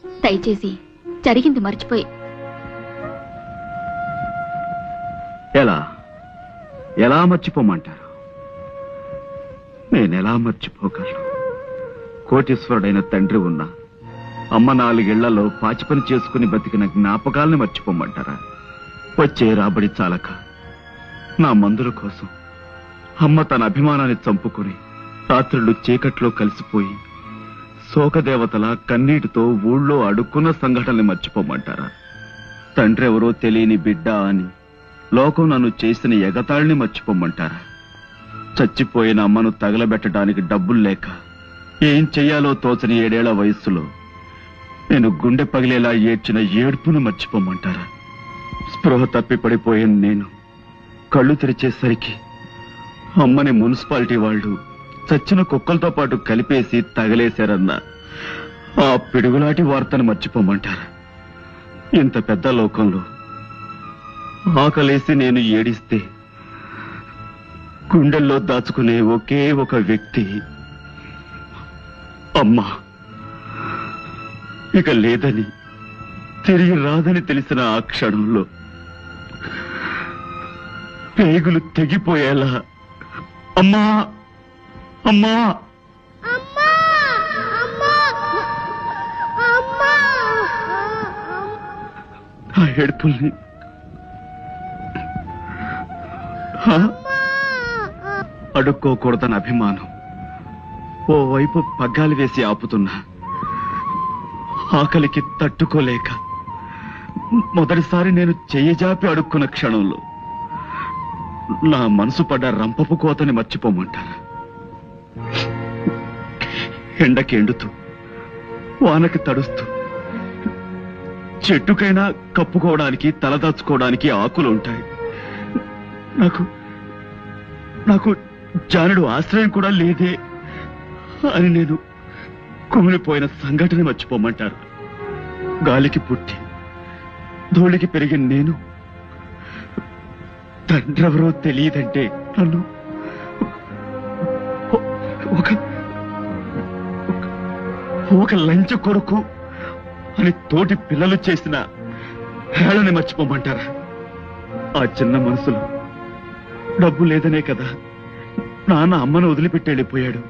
దయచేసి జరిగింది మర్చిపోయి. ఎలా ఎలా మర్చిపోమంటారు? నేనెలా మర్చిపోగలను? కోటీశ్వరుడైన తండ్రి ఉన్నా అమ్మ 4 ఏళ్లలో పాచి పని చేసుకుని బతికిన జ్ఞాపకాల్ని మర్చిపోమంటారా? వచ్చే రాబడి చాలక నా మందుల కోసం అమ్మ తన అభిమానాన్ని చంపుకుని రాత్రులు చీకట్లో కలిసిపోయి శోకదేవతల కన్నీటితో ఊళ్ళో అడుక్కున్న సంఘటనని మర్చిపోమంటారా? తండ్రి ఎవరో తెలియని బిడ్డ అని లోకం నన్ను చేసిన ఎగతాళిని మర్చిపోమంటారా? చచ్చిపోయిన అమ్మను తగలబెట్టడానికి డబ్బులు లేక ఏం చెయ్యాలో తోచని 7 ఏళ్ల వయస్సులో నేను గుండె పగిలేలా ఏడ్చిన ఏడ్పును మర్చిపోమంటారా? స్పృహ తప్పి పడిపోయిన నేను కళ్ళు తెరిచేసరికి అమ్మని మున్సిపాలిటీ వాళ్ళు చచ్చిన కుక్కలతో పాటు కలిపేసి తగలేశారన్న ఆ పిడుగులాంటి వార్తను మర్చిపోమంటారా? ఇంత పెద్ద లోకంలో ఆకలేసి నేను ఏడిస్తే గుండెల్లో దాచుకునే ఒకే ఒక వ్యక్తి అమ్మా. ఇక లేదని తిరిగి రాదని తెలిసిన ఆ క్షణంలో పేగులు తెగిపోయేలా అమ్మా అమ్మా ఆ ఏడుపుల్ని అడుక్కోకూడదని అభిమానం ఓవైపు పగ్గాలు వేసి ఆపుతున్నా ఆకలికి తట్టుకోలేక మొదటిసారి నేను చెయ్యజాపి అడుక్కున్న క్షణంలో నా మనసు పడ్డ రంపపు కోతని మర్చిపోమంటారా? ఎండకి ఎండుతూ వానకి తడుస్తూ చెట్టుకైనా కప్పుకోవడానికి తలదాచుకోవడానికి ఆకులు ఉంటాయి. నాకు జానుడు ఆశ్రయం కూడా లేదే అని నేను కుమిలిపోయిన సంఘటన మర్చిపోమంటారు? గాలికి పుట్టి ధూళికి పెరిగిన నేను తండ్రెవరో తెలియదంటే నన్ను ఒక లంచ కొడుకు అని తోటి పిల్లలు చేసిన హేళని మర్చిపోమంటారా? ఆ చిన్న మనసులో డబ్బు లేదనే కదా నాన్న అమ్మను వదిలిపెట్టి వెళ్ళిపోయాడు.